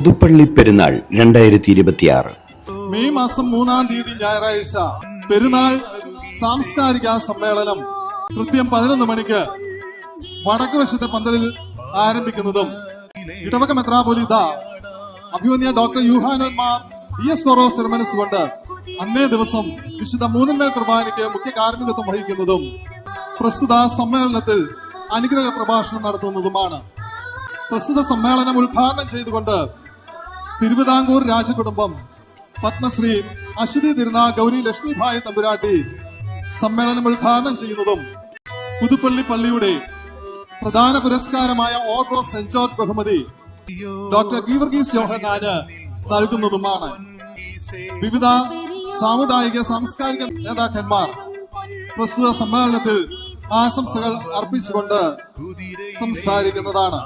പുതുപ്പള്ളി പെരുന്നാൾ 2026 മെയ് മാസം 3-ാം തീയതി ഞായറാഴ്ച പെരുന്നാൾ സാംസ്കാരിക സമ്മേളനം കൃത്യം 11 മണിക്ക് വടക്ക് വശത്തെ പന്തലിൽ ആരംഭിക്കുന്നതും ഇടവക മെത്രാപ്പൊലീത്ത അഭിവന്യ ഡോക്ടർ യൂഹാനോൻ മാർ ദിയസ്കോറോസ് സെർമനസ് കൊണ്ട് അന്നേ ദിവസം വിശുദ്ധ മൂന്നിന്മേൽ കുർബാനയ്ക്ക് മുഖ്യ കാർമ്മികത്വം വഹിക്കുന്നതും പ്രസ്തുത സമ്മേളനത്തിൽ അനുഗ്രഹ പ്രഭാഷണം നടത്തുന്നതുമാണ്. പ്രസ്തുത സമ്മേളനം ഉദ്ഘാടനം ചെയ്തുകൊണ്ട് തിരുവിതാംകൂർ രാജകുടുംബം പത്മശ്രീ അശ്വതി തിരുനാൾ ഗൗരി ലക്ഷ്മിഭായ് തമ്പുരാട്ടി സമ്മേളനം ഉദ്ഘാടനം ചെയ്യുന്നതും പുതുപ്പള്ളി പള്ളിയുടെ പ്രധാന പുരസ്കാരമായ ഓർഡർ ഓഫ് സെന്റ് ജോർജ് ബഹുമതി ഡോക്ടർ ഗീവർഗീസ് യോഹന്നാന് നൽകുന്നതുമാണ്. വിവിധ സാമുദായിക സാംസ്കാരിക നേതാക്കന്മാർ പ്രസ്തുത സമ്മേളനത്തിൽ ആശംസകൾ അർപ്പിച്ചുകൊണ്ട് സംസാരിക്കുന്നതാണ്.